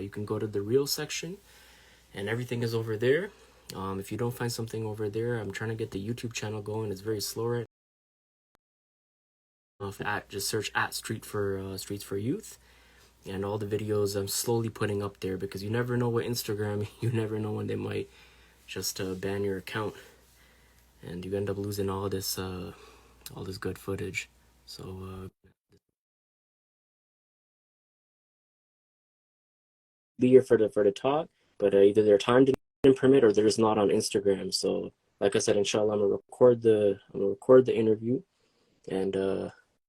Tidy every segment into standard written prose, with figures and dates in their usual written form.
you can go to the Reel section, and everything is over there. If you don't find something over there, I'm trying to get the YouTube channel going. It's very slow right now. Just search at Streets for Youth, and all the videos I'm slowly putting up there, because you never know with Instagram, you never know when they might just ban your account, and you end up losing all this good footage. So be here for the talk, but either their time didn't permit or they're just not on Instagram. So like I said, inshallah, I'm gonna record the interview, and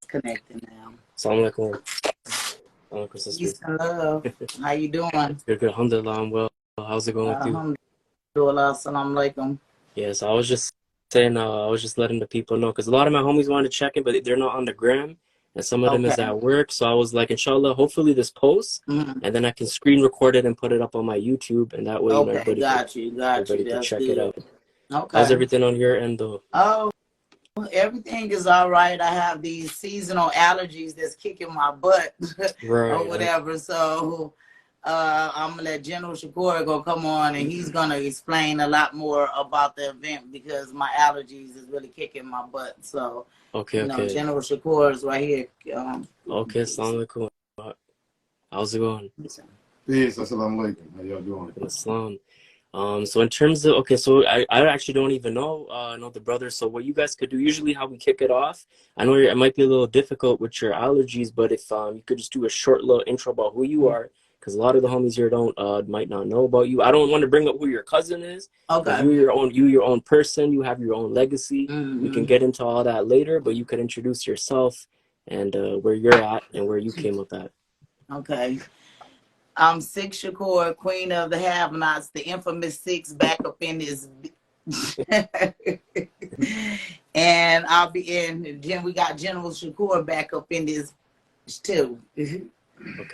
Connecting now. Assalamu alaikum. Sister. Peace and love. How you doing? Good. Alhamdulillah, I'm well. How's it going with you? Alhamdulillah. Assalamu alaikum. Yes, I was just saying, I was just letting the people know, because a lot of my homies wanted to check in, but they're not on the gram, and some of them is at work. So I was like, inshallah, hopefully this posts, and then I can screen record it and put it up on my YouTube, and that way everybody can check it out. Okay. How's everything on your end, though? Oh, everything is all right. I have these seasonal allergies that's kicking my butt, or whatever. So I'm gonna let General Shakur go come on, and he's gonna explain a lot more about the event, because my allergies is really kicking my butt. So General Shakur is right here. Okay, assalamu alaikum. How's it going? Peace, assalamu alaikum. How y'all doing? Islam. So in terms of, so I actually don't even know the brothers. So what you guys could do, usually how we kick it off, I know it might be a little difficult with your allergies, but if you could just do a short little intro about who you are, because a lot of the homies here might not know about you. I don't want to bring up who your cousin is. Okay. You're your own person. You have your own legacy. We can get into all that later, but you could introduce yourself and where you're at and where you came with that. Okay. I'm Sixx Shakur, Queen of the Have-Nots, the infamous Sixx, back up in this. And I'll be in. Then we got General Shakur back up in this too.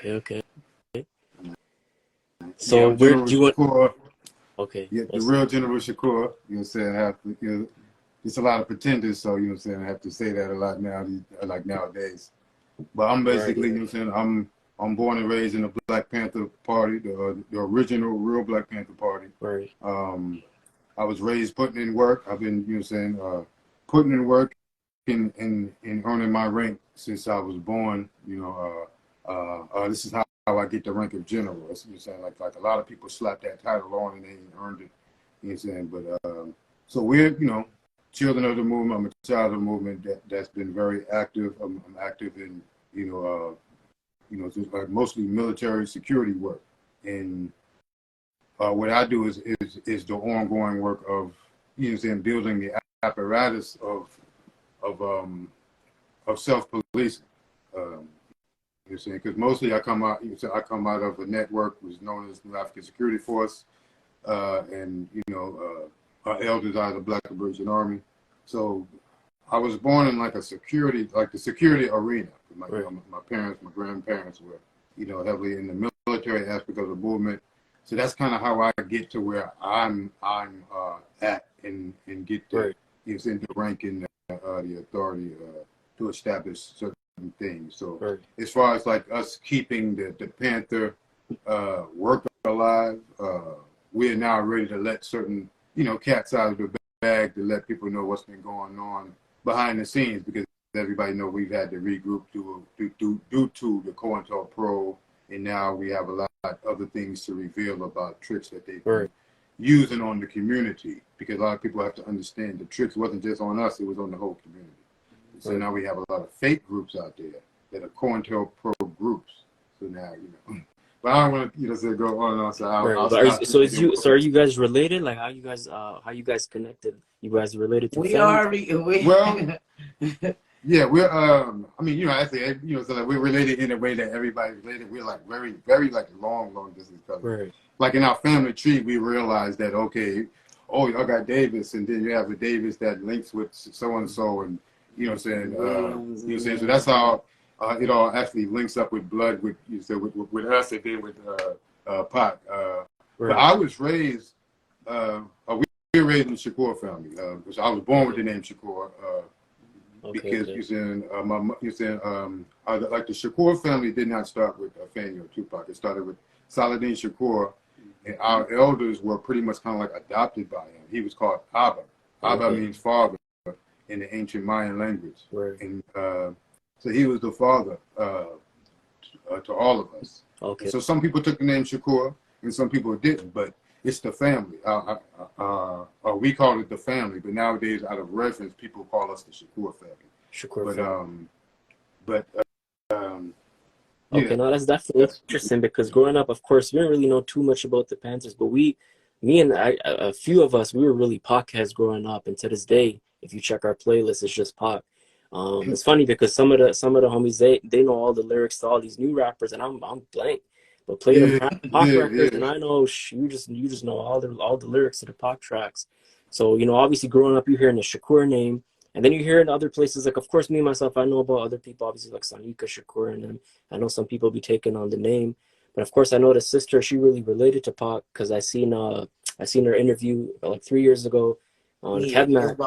Okay. So where do you want? Okay. Yeah, the real General Shakur. You know what I'm saying? There's a lot of pretenders, so you know what I'm saying. I have to say that a lot now, like nowadays. But I'm basically, you know what I'm saying. I'm born and raised in the Black Panther Party, the original real Black Panther Party. Right. I was raised putting in work. I've been, you know what I'm saying, putting in work in earning my rank since I was born. You know, this is how I get the rank of general. You know what I'm saying? Like a lot of people slap that title on and they ain't earned it. You know what I'm saying? But so we're, you know, children of the movement. I'm a child of the movement that's been very active. I'm active in, just like mostly military security work, and what I do is the ongoing work of, you know what I'm saying, building the apparatus of self-policing. You know what I'm saying? Because mostly I come out of a network which is known as the African Security Force, and our elders are the Black Liberation Army. So I was born in the security arena. My parents, my grandparents were, heavily in the military aspect of the movement. So that's kind of how I get to where I'm at and get to, the rank and the authority to establish certain things. So as far as like us keeping the Panther work alive, we are now ready to let certain, cats out of the bag to let people know what's been going on behind the scenes, because everybody know we've had to regroup due to the COINTELPRO, and now we have a lot of other things to reveal about tricks that they've been using on the community, because a lot of people have to understand the tricks wasn't just on us, it was on the whole community. So now we have a lot of fake groups out there that are COINTELPRO groups. So now, but I don't want to, go on and on. So are you guys related? Like how you guys connected? You guys related to Well, yeah, we're I mean, I say, so like we're related in a way that everybody's related. We're like very, very like long distance cousins. Like in our family tree, we realized that y'all got Davis, and then you have a Davis that links with so and so, and so that's how it all actually links up with blood with us, and then with Pac. But I was raised we were raised in the Shakur family. So I was born with the name Shakur. Because the Shakur family did not start with Fanny or Tupac. It started with Saladin Shakur, and our elders were pretty much kind of like adopted by him. He was called Abba. Abba means father in the ancient Mayan language. Right. And so he was the father to all of us. Okay. And so some people took the name Shakur and some people didn't, but it's the family. We call it the family, but nowadays, out of reference, people call us the Shakur family. Shakur family. Yeah. Okay, no, that's definitely interesting because growing up, of course, we didn't really know too much about the Panthers, but me and a few of us, we were really Pac heads growing up, and to this day, if you check our playlist, it's just Pac. It's funny because some of the homies they know all the lyrics to all these new rappers, and I'm blank. But play them Pac records, and I know you just know all the lyrics to the Pac tracks. So you know, obviously, growing up, you're hearing the Shakur name. And then you hear in other places, like, of course, me, myself, I know about other people, obviously, like Sanika Shakur, and then I know some people be taking on the name. But, of course, I know the sister, she really related to Pac because I seen her interview, like, 3 years ago on KevMat.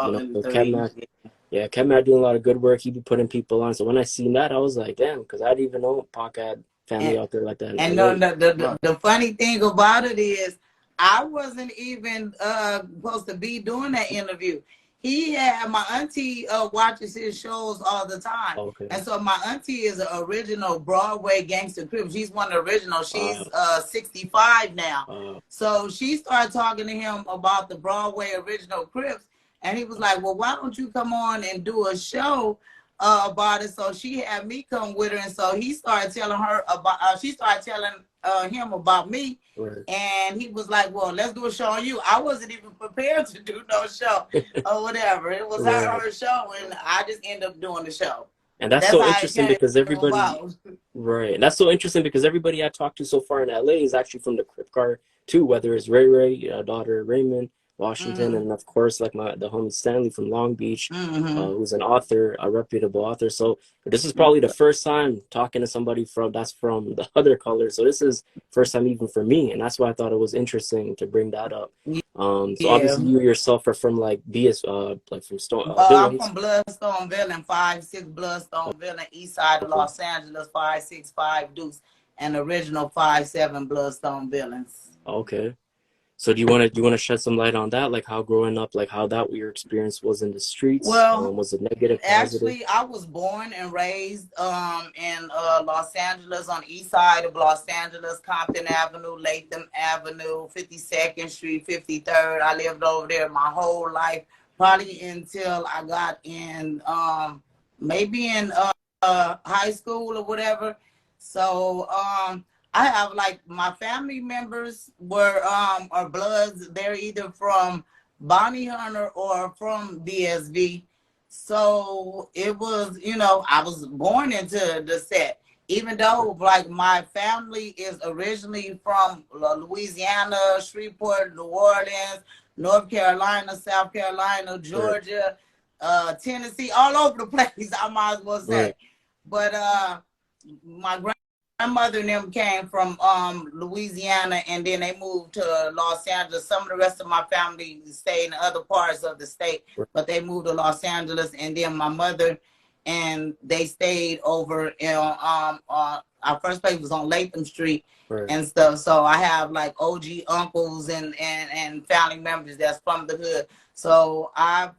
KevMat doing a lot of good work. He be putting people on. So when I seen that, I was like, damn, because I didn't even know Pac had family out there like that. And the funny thing about it is, I wasn't even supposed to be doing that interview. He had my auntie watches his shows all the time. Okay. And so my auntie is an original Broadway gangster Crips. She's one of the original. She's 65 now. So she started talking to him about the Broadway original Crips. And he was like, well, why don't you come on and do a show about it? So she had me come with her. And so he started telling her about, she started telling him about me. Right. And he was like, well, let's do a show on you. I wasn't even prepared to do no show or whatever. It was her show, and I just ended up doing the show. And that's so interesting because everybody, right? And that's so interesting because everybody I talked to so far in LA is actually from the Crip car too. Whether it's Ray, daughter Raymond, Washington, and of course, like the homie Stanley from Long Beach, who's an author, a reputable author. So this is probably the first time talking to somebody that's from the other color. So this is first time even for me, and that's why I thought it was interesting to bring that up. So obviously you yourself are from like like from Stone. I'm from Bloodstone Villain, 56 Bloodstone Villain, east side of Los Angeles, 565 Dukes, and original 57 Bloodstone Villains. Okay. So do you want to shed some light on that, like how growing up, like how that your experience was in the streets? Well, was it negative, positive? Actually, I was born and raised in Los Angeles, on the east side of Los Angeles, Compton Avenue, Latham Avenue, 52nd Street, 53rd. I lived over there my whole life, probably until I got in maybe in high school or whatever. So I have like my family members are Bloods. They're either from Bonnie Hunter or from DSV. So it was, you know, I was born into the set. Even though like my family is originally from Louisiana, Shreveport, New Orleans, North Carolina, South Carolina, Georgia, Tennessee, all over the place, I might as well say. But my grandmother and them came from Louisiana, and then they moved to Los Angeles. Some of the rest of my family stayed in other parts of the state, but they moved to Los Angeles. And then my mother and they stayed over in our first place was on Latham Street and stuff. So I have like OG uncles and family members that's from the hood. So I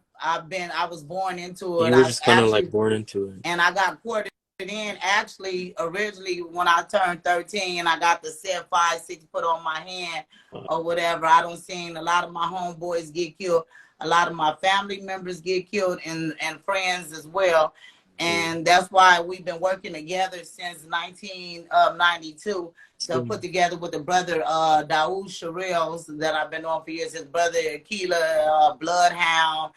was born into it. You were just kind of like born into it. And I got courted in actually originally when I turned 13. I got the set 5-6 put on my hand or whatever. I don't seen a lot of my homeboys get killed. A lot of my family members get killed and friends as well. And that's why we've been working together since 1992 to put together with the brother Daoud Sherrills that I've been on for years. His brother Keela, Bloodhound,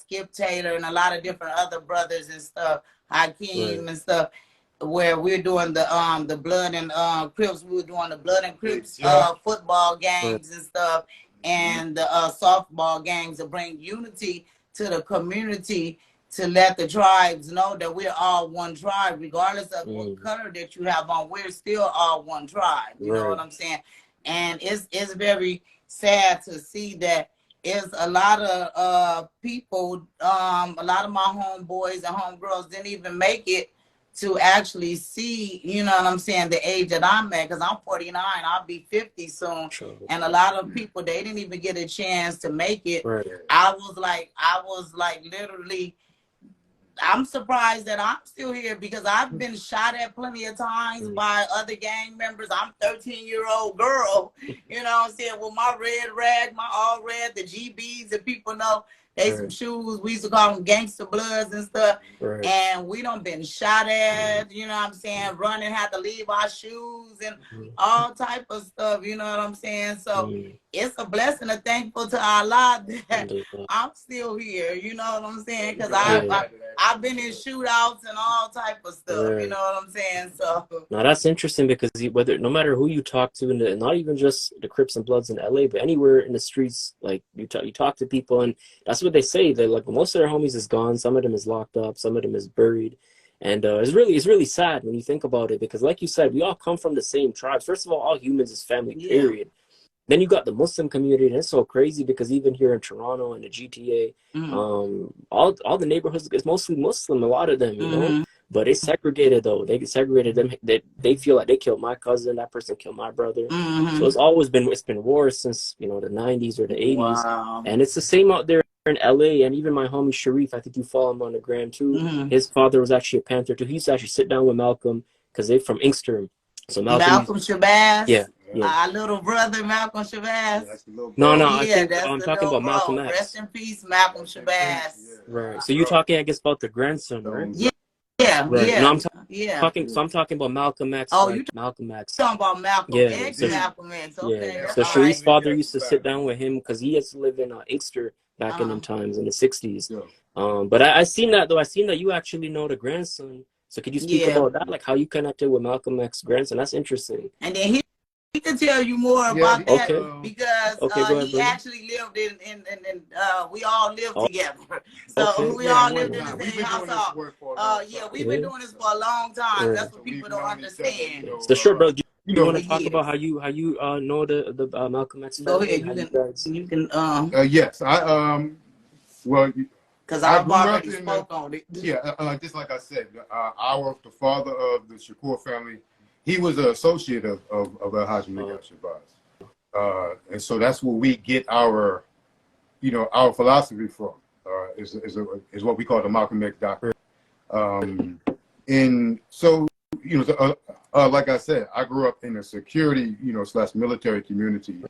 Skip Taylor, and a lot of different other brothers and stuff, Hakeem and stuff, where we're doing the Blood and Crips. We were doing the Blood and Crips football games and stuff, and the softball games to bring unity to the community, to let the tribes know that we're all one tribe, regardless of what color that you have on. We're still all one tribe. You know what I'm saying? And it's very sad to see that it's a lot of people, a lot of my homeboys and homegirls didn't even make it to actually see, you know what I'm saying, the age that I'm at, because I'm 49, I'll be 50 soon. Sure. And a lot of people, they didn't even get a chance to make it. Right. I was like literally, I'm surprised that I'm still here because I've been shot at plenty of times by other gang members. I'm 13-year-old girl, you know what I'm saying, with my red rag, my all red, the GBs that people know. They some shoes. We used to call them gangster bloods and stuff. Right. And we done been shot at, you know what I'm saying, running, had to leave our shoes and all type of stuff, you know what I'm saying? So it's a blessing and thankful to Allah that I'm still here, you know what I'm saying? Because I've been in shootouts and all type of stuff, you know what I'm saying? So now that's interesting because whether no matter who you talk to, and not even just the Crips and Bloods in LA, but anywhere in the streets, like you talk to people, and that's what they say. That like most of their homies is gone. Some of them is locked up. Some of them is buried. And it's really sad when you think about it, because like you said, we all come from the same tribes. First of all humans is family, period. Then you got the Muslim community, and it's so crazy because even here in Toronto and the GTA, all the neighborhoods is mostly Muslim, a lot of them, you know. But they segregated though. They segregated them. They feel like they killed my cousin, that person killed my brother. So it's been wars since, you know, the 90s or the 80s. Wow. And it's the same out there in LA. And even my homie Sharif, I think you follow him on the gram too. His father was actually a Panther too. He used to actually sit down with Malcolm because they're from Inkster. So Malcolm Shabazz. Yeah. Our little brother, Malcolm Shabazz. No, I think that's I'm talking about Malcolm X. Rest in peace, Malcolm Shabazz. Right. So you're talking, I guess, about the grandson, right? Yeah, right. Yeah, no, I'm talking about Malcolm X. Oh, like you Malcolm X. talking about Malcolm X? So, Malcolm X. Okay. Yeah. So Sharif's father used to sit down with him because he used to live in Inkster back in them times in the 60s. But I seen that though. I seen that you actually know the grandson. So could you speak about that, like how you connected with Malcolm X's grandson? That's interesting. And then he can tell you more about that because he actually lived in we all lived together. So we all lived in the same household. We've been doing this for a long time. That's what people don't understand. So sure, bro. You want to talk about how you know the Malcolm X family? Go ahead. You can. Yes, well. Because I've already spoke on it. Yeah, just like I said, the father of the Shakur family, he was an associate of El Hajj Shabazz. And so that's where we get our philosophy from, is what we call the Malcolm X doctrine. And so, like I said, I grew up in a security, / military community.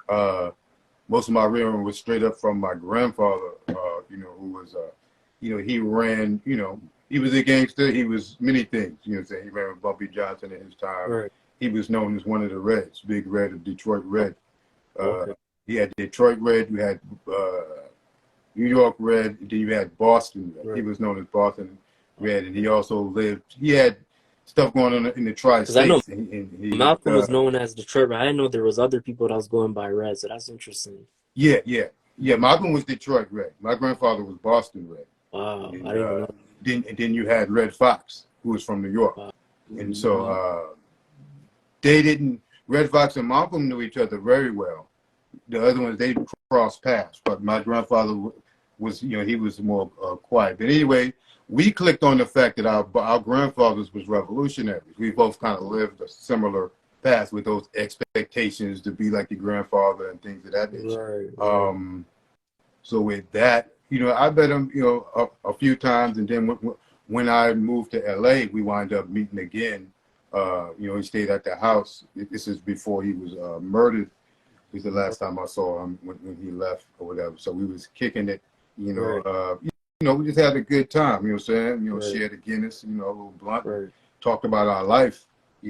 Most of my rearing was straight up from my grandfather, who was, he ran, he was a gangster. He was many things, he ran with Bumpy Johnson at his time. Right. He was known as one of the Reds, Big Red of Detroit Red. He had Detroit Red, you had New York Red, then you had Boston Red. Right. He was known as Boston Red, and he had stuff going on in the tri-states. I know Malcolm was known as Detroit Red. I didn't know there was other people that was going by Red, so that's interesting. Yeah. Malcolm was Detroit Red. My grandfather was Boston Red. Wow, and, I didn't know. And then you had Red Fox, who was from New York. Wow. And so Red Fox and Malcolm knew each other very well. The other ones, they crossed paths, but my grandfather was, he was more quiet. But anyway, we clicked on the fact that our grandfathers was revolutionaries. We both kind of lived a similar path with those expectations to be like your grandfather and things of that nature. Right. So with that, I met him, a few times, and then when I moved to LA, we wind up meeting again. He stayed at the house. This is before he was murdered. It was the last time I saw him when he left or whatever. So we was kicking it, right. We just had a good time, you know what I'm saying? Shared a Guinness, a little blunt, talked about our life, I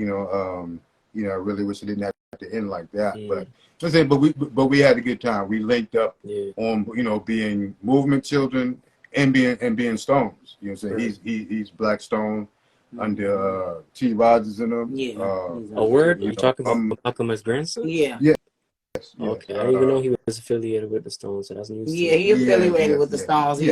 really wish it didn't have to end like that. But we had a good time. We linked up on, being movement children and being Stones. You know what I'm saying? He's Black Stone under T. Rogers in him. A word? You're talking about Malcolm X's grandson? Yeah. Okay, I didn't even know he was affiliated with the Stones, so that's news. He affiliated with the Stones. He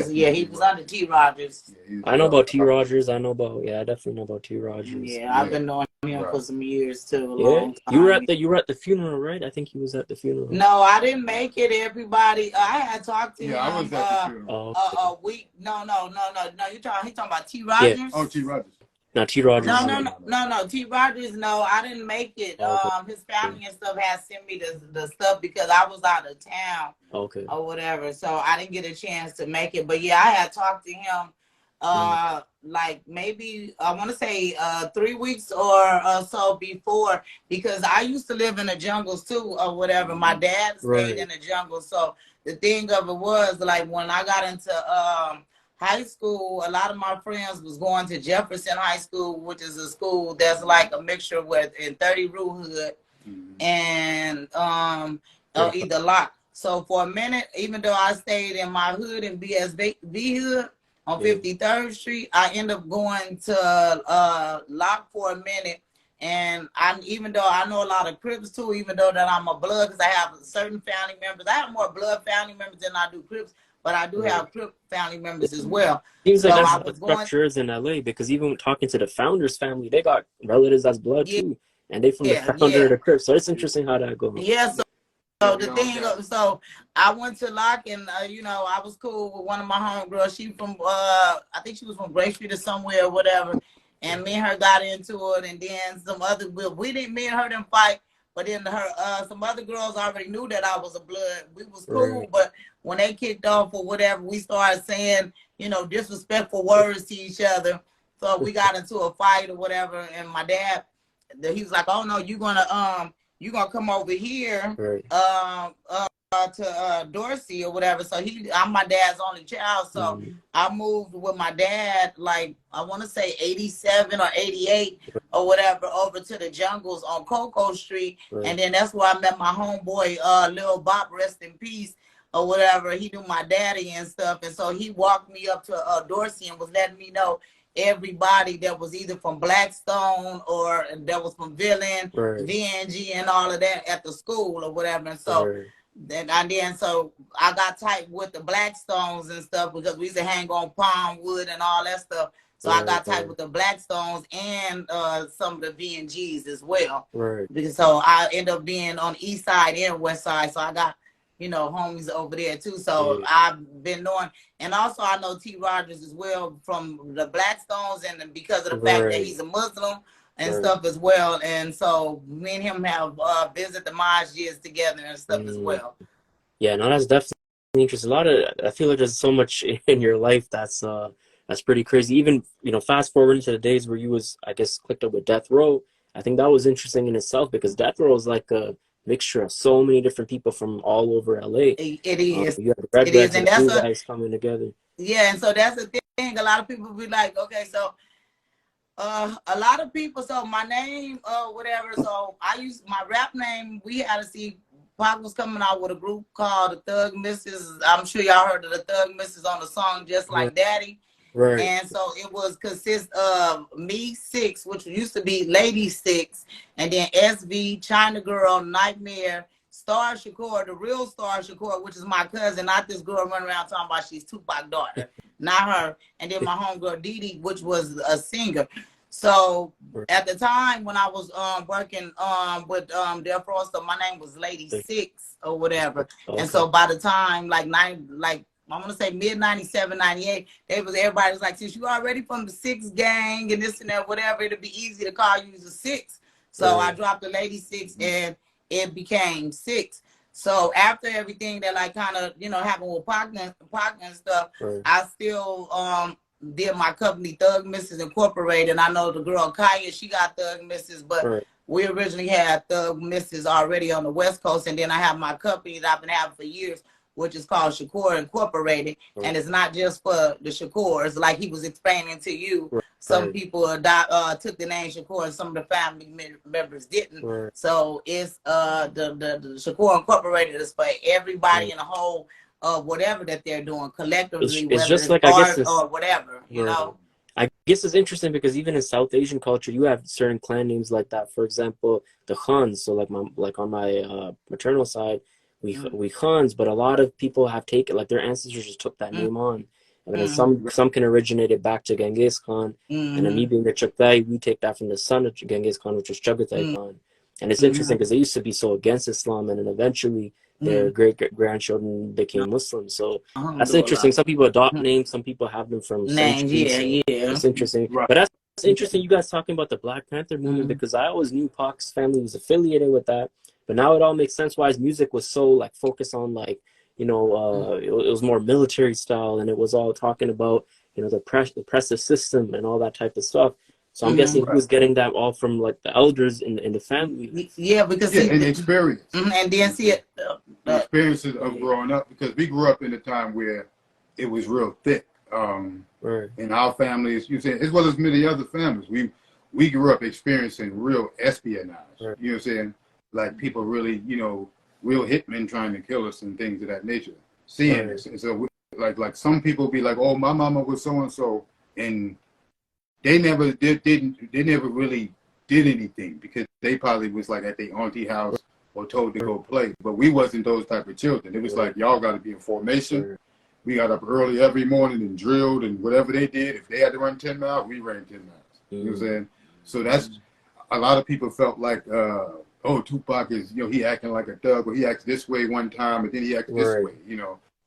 was under T. Rogers. I know about T. Rogers. I definitely know about T. Rogers. I've been knowing him for some years too. Long time. You were at the funeral, right? I think he was at the funeral. No, I didn't make it. Everybody, I had talked to him. I was at the funeral. A week. No. He talking about T. Rogers. Oh, T. Rogers. No, T. Rogers. No. T. Rogers, no, I didn't make it. Okay. His family and stuff had sent me the stuff because I was out of town. Okay. Or whatever. So I didn't get a chance to make it. But yeah, I had talked to him like maybe I want to say 3 weeks or so before, because I used to live in the jungles too or whatever. My dad stayed in the jungle. So the thing of it was, like, when I got into high school, a lot of my friends was going to Jefferson High School, which is a school that's like a mixture with in 30 Rue Hood and either lot. So for a minute, even though I stayed in my hood in BSV hood on 53rd Street, I ended up going to Lock for a minute. And even though I know a lot of Crips too, even though that I'm a blood, because I have certain family members. I have more blood family members than I do Crips, but I do have Crip family members as well. Seems like that's the structures in LA, because even talking to the founders family, they got relatives as blood too. And they from the founder of the Crips. So it's interesting how that goes. Yeah, so the thing, so I went to Lock, and you know, I was cool with one of my homegirls. She from I think she was from Gray Street or somewhere or whatever. And me and her got into it, and then some other me and her didn't fight, but then some other girls already knew that I was a blood. We was cool, but when they kicked off or whatever, we started saying, you know, disrespectful words to each other. So we got into a fight or whatever, and my dad, he was like, "Oh no, you're gonna come over here to Dorsey or whatever." So I'm my dad's only child, so I moved with my dad, like I want to say 87 or 88 or whatever, over to the jungles on Cocoa Street, and then that's where I met my homeboy, Lil Bop, rest in peace or whatever. He knew my daddy and stuff, and so he walked me up to Dorsey and was letting me know everybody that was either from Blackstone or that was from Villain, VNG, and all of that at the school or whatever. And so so I got tight with the Blackstones and stuff, because we used to hang on Palmwood and all that stuff. So I got tight with the Blackstones and some of the VNGs as well. Because so I ended up being on the east side and west side. So I got, you know, homies over there too. So I've been knowing, and also I know T. Rogers as well from the Blackstones, and because of the fact that he's a Muslim and stuff as well. And so me and him have visited the masjids together and stuff as well. Yeah, no, that's definitely interesting. I feel like there's so much in your life that's pretty crazy. Even, you know, fast forward into the days where you was, I guess, clicked up with Death Row. I think that was interesting in itself, because Death Row is like a mixture of so many different people from all over LA. It is. You have Red Reds and Blue guys coming together. Yeah, and so that's the thing. A lot of people be like, okay, so a lot of people, so my name, whatever, so I used my rap name. We had to see, Pac was coming out with a group called the Thug Misses. I'm sure y'all heard of the Thug Misses on the song Just Like Daddy. And so it was consist of me, Sixx, which used to be Lady Sixx, and then SV, China Girl, Nightmare, Star Shakur, the real Star Shakur, which is my cousin, not this girl running around talking about she's Tupac's daughter, not her. And then my homegirl Didi, which was a singer. So at the time when I was working with Del Froster, my name was Lady Sixx or whatever. And so by the time I'm gonna say mid 97, 98, everybody was like, since you already from the Sixx gang and this and that, whatever, it'll be easy to call you the Sixx. So I dropped the Lady Sixx and it became Sixx. So after everything that like kind of, you know, happened with Pac and stuff, I still did my company Thug Misses Incorporated. And I know the girl Kaya, she got Thug Misses, but we originally had Thug Misses already on the West Coast, and then I have my company that I've been having for years, which is called Shakur Incorporated. And it's not just for the Shakurs, like he was explaining to you. Some people took the name Shakur, and some of the family members didn't. So it's the Shakur Incorporated is for everybody in the whole whatever that they're doing collectively, it's whether just it's like, art I guess or whatever, you know. I guess it's interesting because even in South Asian culture, you have certain clan names like that. For example, the Khans. So like on my maternal side, we Khans, but a lot of people have taken, like their ancestors just took that name on. And then some can originate it back to Genghis Khan. And then me being the Chagatai, we take that from the son of Genghis Khan, which was Chagatai Khan. And it's interesting because they used to be so against Islam, and then eventually their great-grandchildren became Muslim. So that's interesting. Some people adopt names, some people have them from centuries. It's interesting. But that's it's interesting you guys talking about the Black Panther movement because I always knew Pac's family was affiliated with that, but now it all makes sense why his music was so like focused on like it was more military style and it was all talking about the oppressive system and all that type of stuff. So I'm guessing he was getting that all from like the elders in the family. Yeah, because and experience. And then see it. The experiences of growing up, because we grew up in a time where it was real thick. In our families, as well as many other families, we grew up experiencing real espionage. You know what I'm saying? Like people really, real hitmen trying to kill us and things of that nature. Seeing this, and so like some people be like, "Oh, my mama was so and so," and they never really did anything because they probably was like at their auntie house or told to go play. But we wasn't those type of children. It was like y'all got to be in formation. We got up early every morning and drilled and whatever they did. If they had to run 10 miles, we ran 10 miles. You know what I'm saying? So that's a lot of people felt like, oh, Tupac is, he acting like a thug, or he acts this way one time, and then he acts this way,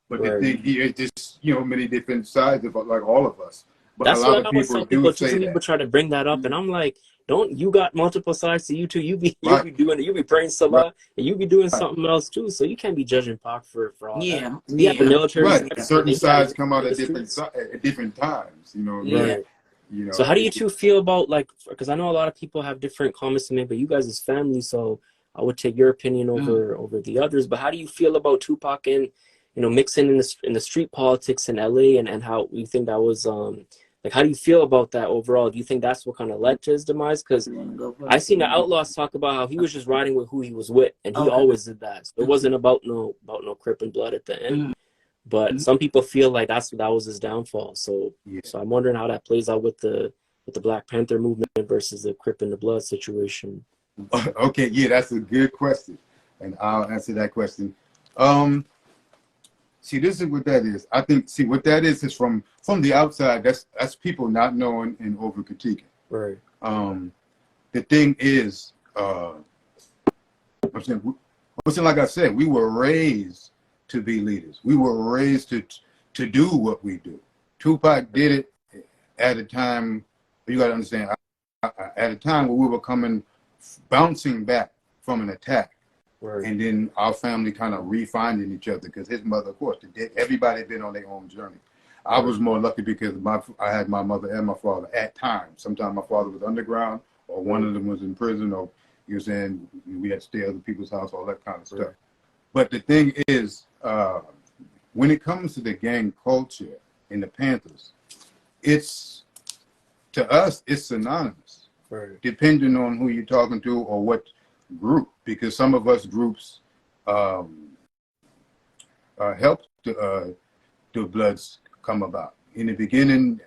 But the thing, he is just, many different sides of like all of us. But that's a lot what of I was people telling do people. say Some that. people try to bring that up, and I'm like, don't you got multiple sides to you too? You be praying Salah, and you be doing something else too. So you can't be judging Pac for all that. Yeah, the military. Certain sides come out at different times, So how do you two feel about because I know a lot of people have different comments to make, but you guys as family, so I would take your opinion over the others. But how do you feel about Tupac and mixing in the street politics in LA and how you think that was how do you feel about that overall? Do you think that's what kind of led to his demise? Because I seen the Outlaws talk about how he was just riding with who he was with, and he always did that. So it wasn't about no Crip and blood at the end. But some people feel like that was his downfall. So I'm wondering how that plays out with the Black Panther movement versus the Crip and the blood situation. Okay, that's a good question, and I'll answer that question. See, this is what that is. I think. See, what that is from the outside. That's people not knowing and over critiquing. Right. The thing is, I'm saying, like I said, we were raised to be leaders. We were raised to do what we do. Tupac did it at a time. You got to understand. At a time where we were bouncing back from an attack. Right. And then our family kind of refinding each other because his mother, of course, everybody had been on their own journey. I was more lucky because I had my mother and my father at times. Sometimes my father was underground or one of them was in prison or, we had to stay at other people's house, all that kind of stuff. Right. But the thing is, when it comes to the gang culture in the Panthers, to us, it's synonymous. Right. Depending on who you're talking to or what group, because some of us groups helped the Bloods come about. In the beginning,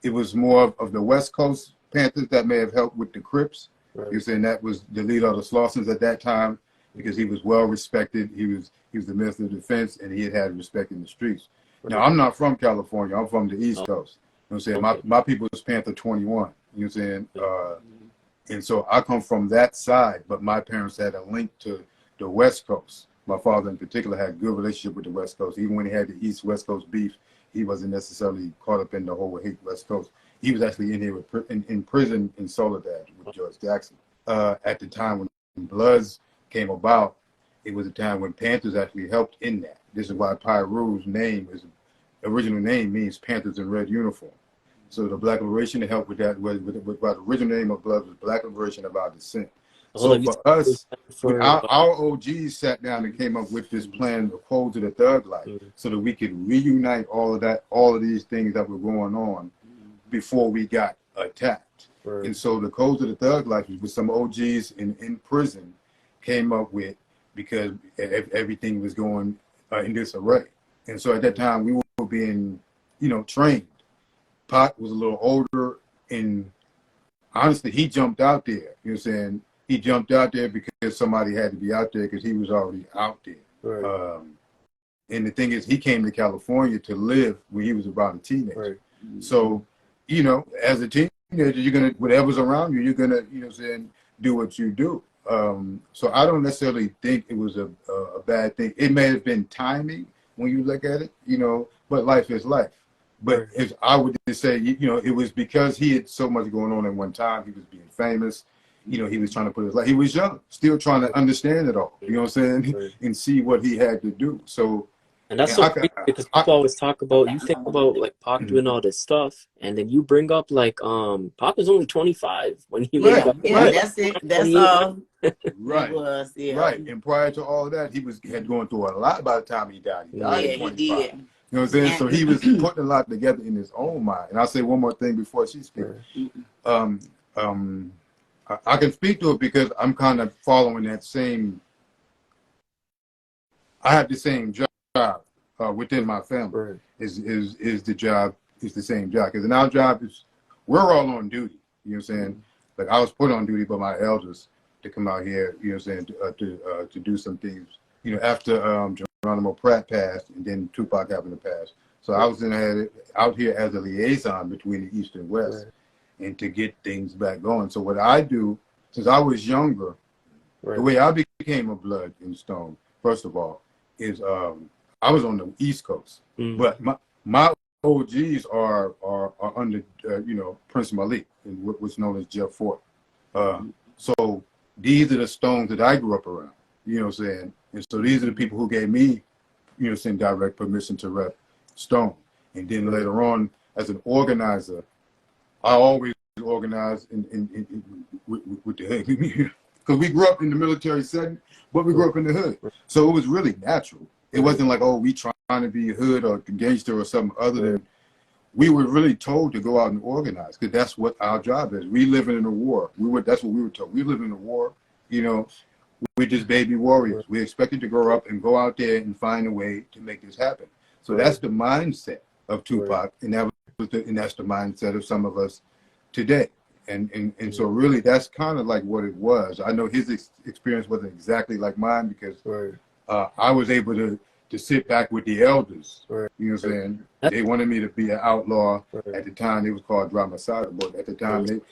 it was more of the West Coast Panthers that may have helped with the Crips. Right. You're saying that was the leader of the Slaughters at that time because he was well respected. He was the Minister of Defense and he had respect in the streets. Right. Now, I'm not from California. I'm from the East Coast. You know what I'm saying? Okay. My people was Panther 21. You know what I'm saying? And so I come from that side, but my parents had a link to the West Coast. My father in particular had a good relationship with the West Coast. Even when he had the East-West Coast beef, he wasn't necessarily caught up in the whole hate West Coast. He was actually in here in prison in Soledad with George Jackson. At the time when Bloods came about, it was a time when Panthers actually helped in that. This is why Pyru's original name means Panthers in red uniform. So the Black Liberation to help with that, with the original name of Blood was Black Liberation of Our Descent. So for us, our OGs sat down and came up with this plan, the Codes of the Thug Life, so that we could reunite all of these things that were going on before we got attacked. Right. And so the Codes of the Thug Life with some OGs in prison came up with because everything was going in disarray. And so at that time we were being, trained. Pac was a little older, and honestly, he jumped out there. You know what I'm saying? He jumped out there because somebody had to be out there because he was already out there. Right. And the thing is, he came to California to live when he was about a teenager. Right. So, as a teenager, you're going to, whatever's around you, you're going to, do what you do. So I don't necessarily think it was a bad thing. It may have been timing when you look at it, but life is life. But if I would just say, you know, it was because he had so much going on at one time. He was being famous. You know, he was trying to put his life. He was young, still trying to understand it all. You know what I'm saying? And see what he had to do. So, and that's so crazy because people always talk about, you think about like Pac doing all this stuff, and then you bring up like Pac was only 25 when he Yeah, got that's it. That's all. Right. Was, yeah. Right. And prior to all of that, he had gone through a lot by the time he died. He died at 25. He did. You know what I'm saying? So he was putting a lot together in his own mind. And I'll say one more thing before she speaks. I can speak to it because I'm kind of following that same. I have the same job within my family. Is the job is the same job, because in our job is we're all on duty. You know what I'm saying? Like I was put on duty by my elders to come out here. You know what I'm saying, to do some things. You know, after Geronimo Pratt passed, and then Tupac happened to pass. So I was out here as a liaison between the East and West, and to get things back going. So what I do, since I was younger, the way I became a blood and stone, first of all, is I was on the East Coast, but my OGs are under you know, Prince Malik and what's known as Jeff Fort. So these are the stones that I grew up around. You know what I'm saying? And so these are the people who gave me, you know, saying direct permission to rep Stone. And then later on, as an organizer, I always organized with the hood. Because we grew up in the military setting, but we grew up in the hood. So it was really natural. It wasn't like, oh, we trying to be a hood or a gangster or something other than, we were really told to go out and organize, because that's what our job is. We living in a war. That's what we were told. We live in a war, you know. We're just baby warriors. We expected to grow up and go out there and find a way to make this happen. So that's the mindset of Tupac, and that's the mindset of some of us today. And so really, that's kind of like what it was. I know his experience wasn't exactly like mine, because I was able to sit back with the elders. You know what I'm saying? They wanted me to be an outlaw. At the time, it was called Drama Sada, but at the time, it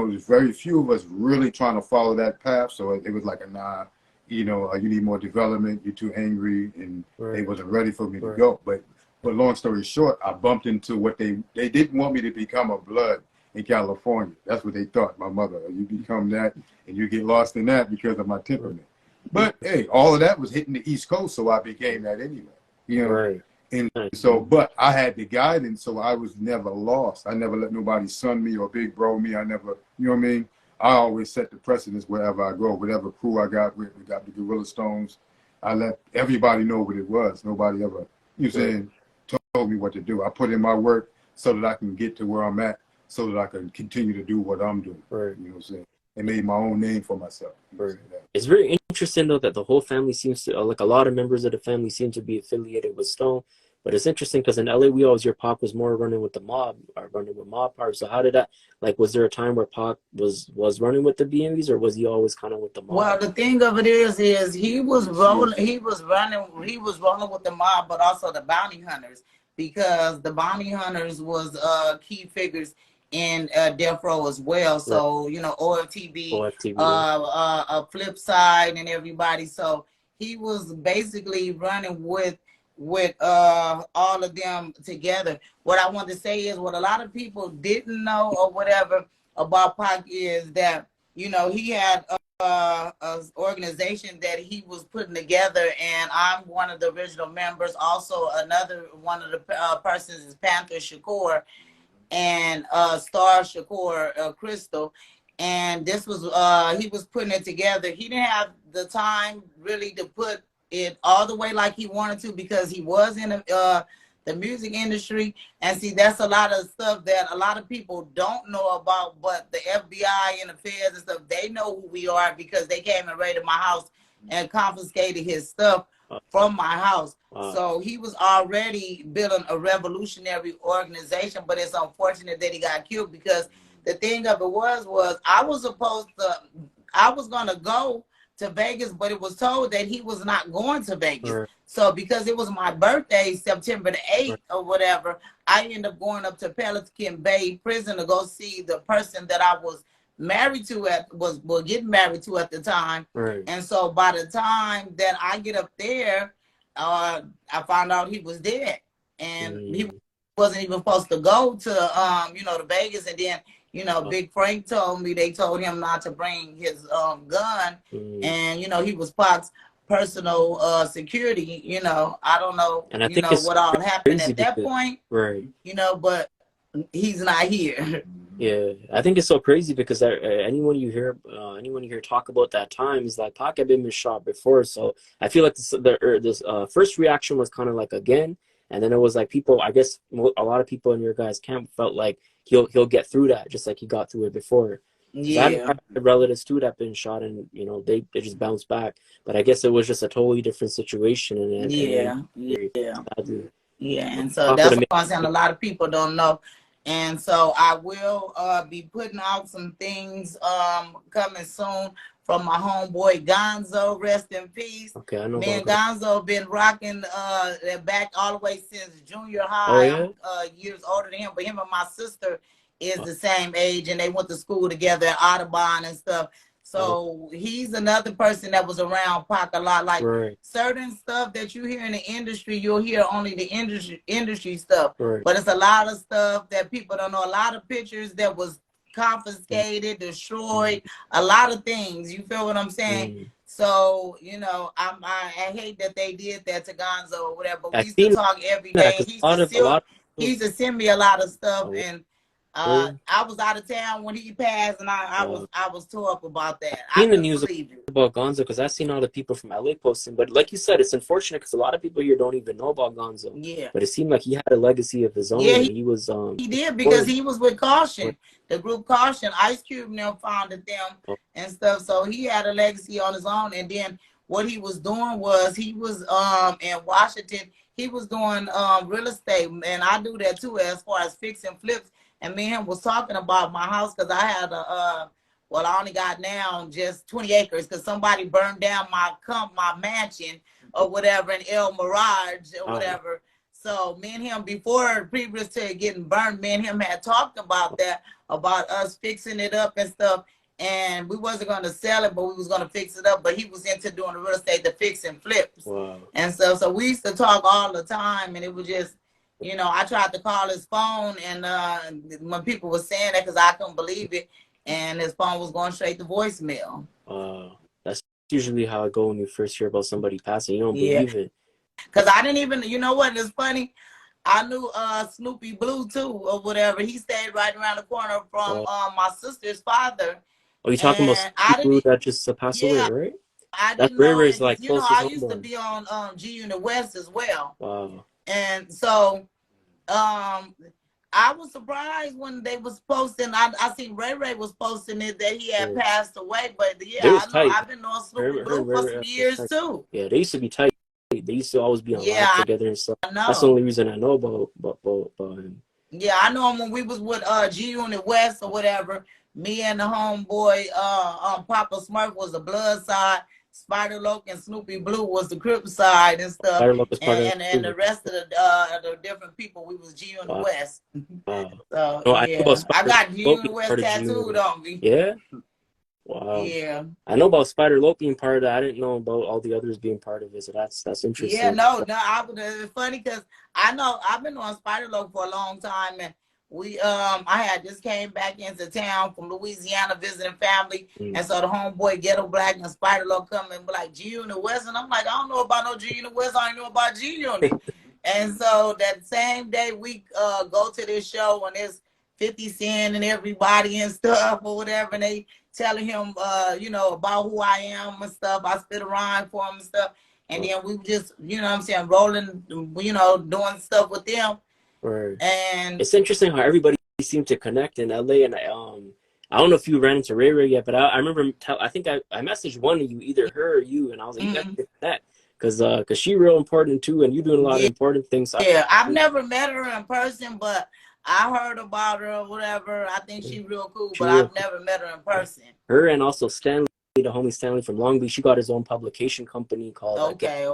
was very few of us really trying to follow that path. So it was like nah, you know, you need more development. You're too angry, and they wasn't ready for me to go. But long story short, I bumped into what they didn't want me to become a blood in California. That's what they thought. My mother, you become that, and you get lost in that because of my temperament. But hey, all of that was hitting the East Coast, so I became that anyway. You know, and so, but I had the guidance, so I was never lost. I never let nobody son me or big bro me. I never, you know what I mean? I always set the precedence wherever I go. Whatever crew I got with, we got the Gorilla Stones. I let everybody know what it was. Nobody ever, you know what I'm saying, told me what to do. I put in my work so that I can get to where I'm at, so that I can continue to do what I'm doing. You know what I'm saying? And made my own name for myself. It's very interesting though that the whole family seems to, like a lot of members of the family seem to be affiliated with Stone. But it's interesting because in LA, we always hear Pac was more running with the mob, or running with mob parts. So how did that, like, was there a time where Pac was running with the BMWs, or was he always kind of with the mob? Well, the thing of it is he was rolling with the mob, but also the bounty hunters, because the bounty hunters was key figures in Death Row as well. So, you know, OFTB, Flip Side, and everybody. So he was basically running with all of them together. What I want to say is, what a lot of people didn't know or whatever about Pac is that, you know, he had a organization that he was putting together, and I'm one of the original members. Also, another one of the persons is Panther Shakur and Star Shakur, Crystal. And this was he was putting it together. He didn't have the time really to put it all the way like he wanted to, because he was in the music industry. And see, that's a lot of stuff that a lot of people don't know about, but the FBI and the feds and stuff, they know who we are, because they came and raided my house and confiscated his stuff from my house. So he was already building a revolutionary organization, but it's unfortunate that he got killed, because the thing of it was I was going to go to Vegas, but it was told that he was not going to Vegas. So because it was my birthday, September the 8th or whatever, I ended up going up to Pelican Bay prison to go see the person that I was married to was getting married to at the time. And so by the time that I get up there, I found out he was dead. And he wasn't even supposed to go to you know, to Vegas, and then, you know, Big Frank told me they told him not to bring his gun, and you know, he was Pac's personal security. You know, I don't know, And I you think know, it's what all happened crazy at that because, point, right. you know, but he's not here. Yeah, I think it's so crazy because anyone you hear talk about that time is like Pac had been shot before, so I feel like this first reaction was kind of like again, and then it was like people, I guess a lot of people in your guys' camp felt like he'll get through that just like he got through it before. Because I've Yeah, had relatives too that have been shot, and you know they just bounced back, but I guess it was just a totally different situation, and yeah, yeah. sadly, Yeah, and so Pac would that's have what made. I'm saying. A lot of people don't know, and so I will be putting out some things coming soon from my homeboy Gonzo. Rest in peace. Okay, I know Me and about. Gonzo been rocking back all the way since junior Oh high. yeah. I'm years older than him, but him and my sister is Oh, the same age, and they went to school together at Audubon and stuff. oh, So he's another person that was around Pac a lot. Like right, certain stuff that you hear in the industry, you'll hear only the industry stuff. right. But it's a lot of stuff that people don't know. A lot of pictures that was confiscated, destroyed, a lot of things. You feel what I'm saying? Mm. So, you know, I hate that they did that to Gonzo or whatever. But we I've used to seen talk every that day. because He used a to lot of still he people. used to send me a lot of stuff, Oh, and really? I was out of town when he passed, and Uh, I was tore up about I've that. I seen the couldn't news believe it. about Gonzo because I've seen all the people from LA posting. But like you said, it's unfortunate because a lot of people here don't even know about Gonzo. Yeah. But it seemed like he had a legacy of his Yeah, own, and he was he did because important. he was with Caution, the group Caution. Ice Cube now founded them Oh, and stuff. So he had a legacy on his own. And then what he was doing was he was in Washington. He was doing real estate, and I do that too as far as fixing flips. And me and him was talking about my house because I had a well, I only got now just 20 acres because somebody burned down my mansion or whatever in El Mirage or wow. whatever. So me and him, before previous to it getting burned, me and him had talked about that, about us fixing it up and stuff. And we wasn't going to sell it, but we was going to fix it up. But he was into doing the real estate, the fix and flips. Wow. And so we used to talk all the time. And it was just, you know, I tried to call his phone. And when people were saying that, because I couldn't believe it, and his phone was going straight to voicemail. That's usually how it goes when you first hear about somebody passing. You don't Yeah. believe it. Because I didn't even, you know what, it's funny. I knew Snoopy Blue too, or whatever. He stayed right around the corner from my sister's father. Oh, you talking about And I people didn't, that just passed away, yeah, right? I That's didn't Ray know Ray's it. like You know, closest I used to homeboy. be on G Unit West as well. Wow. And so I was surprised when they was posting. I seen Ray Ray was posting it that he had passed away. But yeah, They was I know tight. I've been on Snoopy Blue for some years too. Yeah, they used to be tight. They used to always be on live Yeah, together and stuff. I That's the know. only reason I know about him. Yeah, I know him when we was with G Unit West or whatever. Me and the homeboy, Papa Smurf was the blood side. Spider Loke and Snoopy Blue was the Crip side and stuff. Spider Locke was part of And it. the rest of the different people, we was G Unit Wow. West. Wow. So No, I know about yeah, I Spider got G Loke Unit being West part of G tattooed Unit. on me. Yeah. Wow. Yeah. I know about Spider Loke being part of that. I didn't know about all the others being part of it. So that's interesting. Yeah, no, it's funny because I know I've been on Spider Loke for a long time, and I had just came back into town from Louisiana visiting family, and so the homeboy Ghetto Black and Spider Loke come and be like G Unit West, and I'm like, I don't know about no G Unit West, I don't know about G Unit. And so that same day we go to this show and there's 50 Cent and everybody and stuff or whatever, and they telling him you know, about who I am and stuff. I spit a rhyme for him and stuff. And then we just, you know what I'm saying, rolling, you know, doing stuff with them. Right. And it's interesting how everybody seemed to connect in LA. And I don't know if you ran into Ray Ray yet, but I remember I think I messaged one of you, either her or you, and I was like, you guys get that. Because she real important too, and you doing a lot of important things. Yeah, I've never met her in person, but I heard about her or whatever. I think she's real cool, but I've never met her in person. Her and also Stanley, the homie Stanley from Long Beach, he got his own publication company called Okay.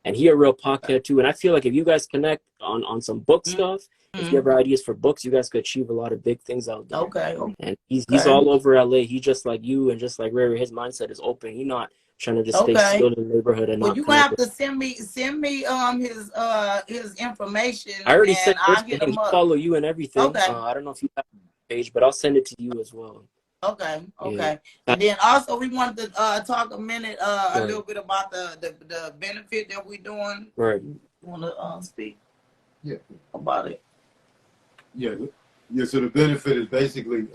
And he a real podcast too. And I feel like if you guys connect on some book stuff, if you have ideas for books, you guys could achieve a lot of big things out there. Okay. And he's all over LA. He just like you and just like Ray Ray, his mindset is open. He not trying to just stay Okay. still in the neighborhood and Well, not you gonna connect have with. to send me his information, I already and sent yours I'll to get him. him He up. follow you and everything. Okay. I don't know if you have a page, but I'll send it to you as well. Okay. Yeah. And then also we wanted to talk a minute, a Right. little bit about the benefit that we're doing. Right. You want to speak? Yeah. About it. Yeah. So the benefit is basically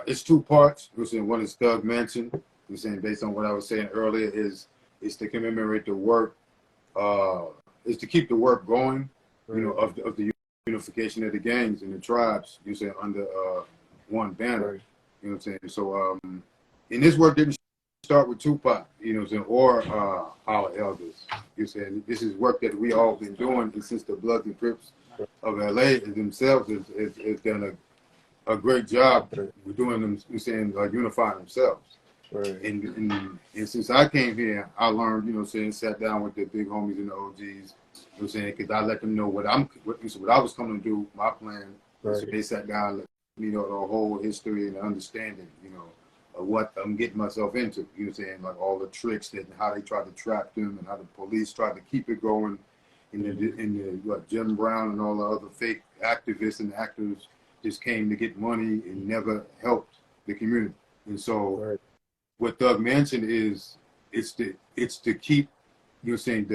it's two parts. We're saying one is Thug Mansion. We're saying based on what I was saying earlier is to commemorate the work, is to keep the work going, Right. you know, of the unification of the gangs and the tribes. You say under one banner. Right. You know what I'm saying? So and this work didn't start with Tupac, you know what I'm saying, or our elders. You know, saying this is work that we all been doing since the Bloods and Crips of LA themselves has done a great job with doing them, you saying, unifying themselves. Right. And since I came here, I learned, you know, saying, sat down with the big homies and the OGs, you know, saying, because I let them know what I was coming to do, my plan. Right. So they sat down, let me know the whole history and the understanding, you know, of what I'm getting myself into. You know, saying, like all the tricks that how they tried to trap them and how the police tried to keep it going, in the Jim Brown and all the other fake activists and actors just came to get money and never helped the community. And so right. What Thug Mansion is, it's to keep, you know, saying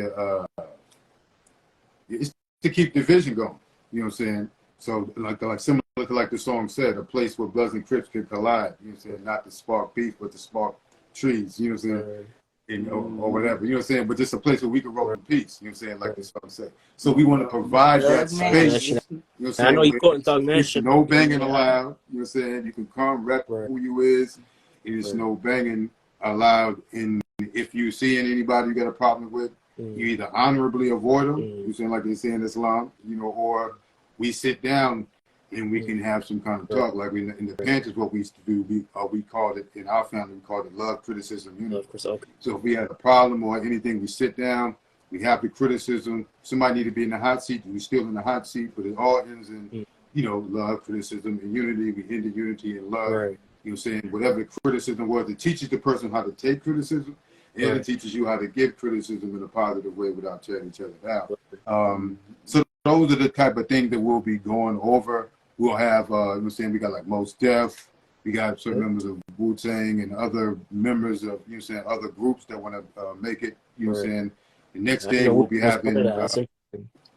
it's to keep the vision going. You know what I'm saying? So like similar to like the song said, a place where Bloods and Crips could collide. You know what I'm saying? Not to spark beef, but to spark trees. You know what I'm saying? Right. And, or whatever. You know what I'm saying? But just a place where we can roll in peace. You know what I'm saying? Like the song said. So we want to provide that space. You know what I'm saying? I know you quoting Thug Mansion. No banging allowed. You know what I'm saying? You can come rep who you is. It's no banging allowed. And if you see anybody you got a problem with, you either honorably avoid them. You know what I'm saying? Like they say in Islam, you know, or we sit down and we can have some kind of talk. Like in the Panthers, what we used to do, we called it, in our family, we called it love, criticism, unity. So if we had a problem or anything, we sit down, we have the criticism. Somebody need to be in the hot seat, we still in the hot seat, but it all ends in, you know, love, criticism, and unity. We end in unity and love. Right. You know what I'm saying? Whatever the criticism was, it teaches the person how to take criticism, and it teaches you how to give criticism in a positive way without tearing each other down. So those are the type of things that we'll be going over. We'll have, you know what I'm saying, we got like Mos Def, we got certain members of Wu-Tang and other members of, you know what I'm saying, other groups that want to make it, you know what I'm saying. The next day we'll be having,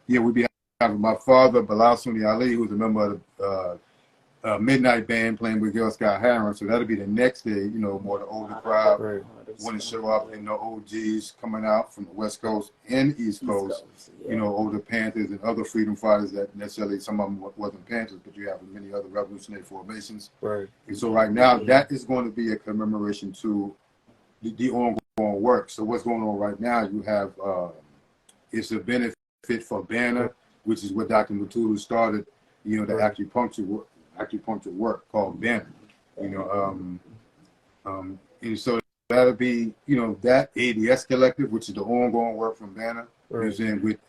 we'll be having my father, Bilal Sunni Ali, who's a member of the Midnight Band playing with Gil Scott Heron. So that'll be the next day, you know, more the older crowd want to show up, and the OGs coming out from the West Coast and East Coast, you know, older Panthers and other freedom fighters that necessarily, some of them wasn't Panthers, but you have many other revolutionary formations. Right. And so right now, that is going to be a commemoration to the ongoing work. So what's going on right now, you have, it's a benefit for Banner, which is what Dr. Mutulu started, you know, the acupuncture work called Banner, you know, and so that'll be, you know, that ADS Collective, which is the ongoing work from Banner, you know what I'm saying, with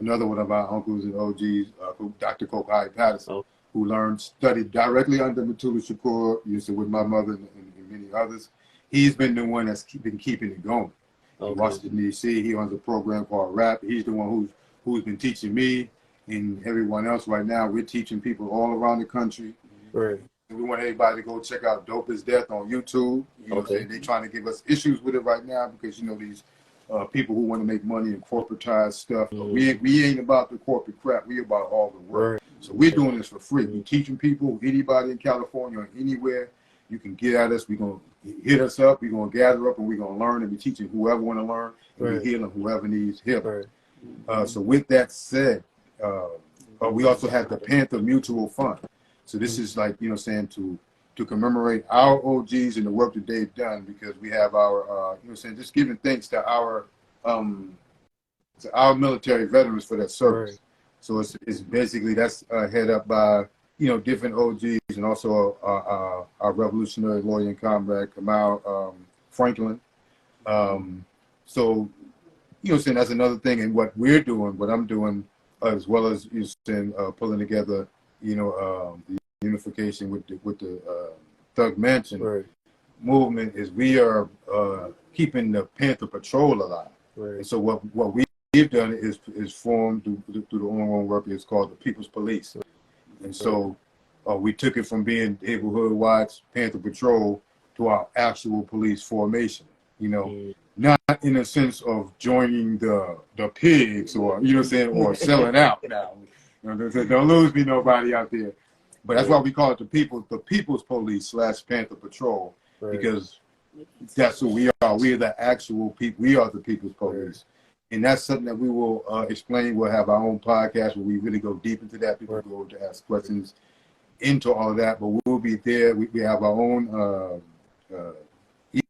another one of our uncles and OGs, Dr. Kokai Patterson, who studied directly under Mutulu Shakur, you know, with my mother and many others. He's been the one that's been keeping it going. In Washington, D.C., he owns a program called RAP. He's the one who's been teaching me and everyone else. Right now, we're teaching people all around the country. Right. We want everybody to go check out Dope is Death on YouTube. You know what I'm saying? They're trying to give us issues with it right now because, you know, these people who want to make money and corporatize stuff. But we ain't about the corporate crap. We about all the work. Right. So we're doing this for free. We're teaching people, anybody in California or anywhere, you can get at us. We're going to hit us up. We're going to gather up and we're going to learn and be teaching whoever want to learn. And we're healing whoever needs healing. So with that said, we also have the Panther Mutual Fund. So this is like, you know, saying to commemorate our OGs and the work that they've done, because we have our, you know, saying just giving thanks to our military veterans for their service. Right. So it's basically that's head up by, you know, different OGs and also our revolutionary lawyer and comrade Kamal Franklin. So, you know, saying that's another thing, and what we're doing, what I'm doing, as well as you saying pulling together, you know, the unification with the Thug Mansion movement, is we are keeping the Panther Patrol alive. And so what we've done is formed through the ongoing work is called the People's Police. And so we took it from being neighborhood watch, Panther Patrol, to our actual police formation. You know, not in a sense of joining the pigs or, you know what I'm saying, or selling out now. You know, don't lose me nobody out there. But that's why we call it the People's Police / Panther Patrol, because that's who we are. We are the actual people. We are the People's Police. And that's something that we will explain. We'll have our own podcast where we really go deep into that. People go to ask questions into all of that. But we'll be there. We have our own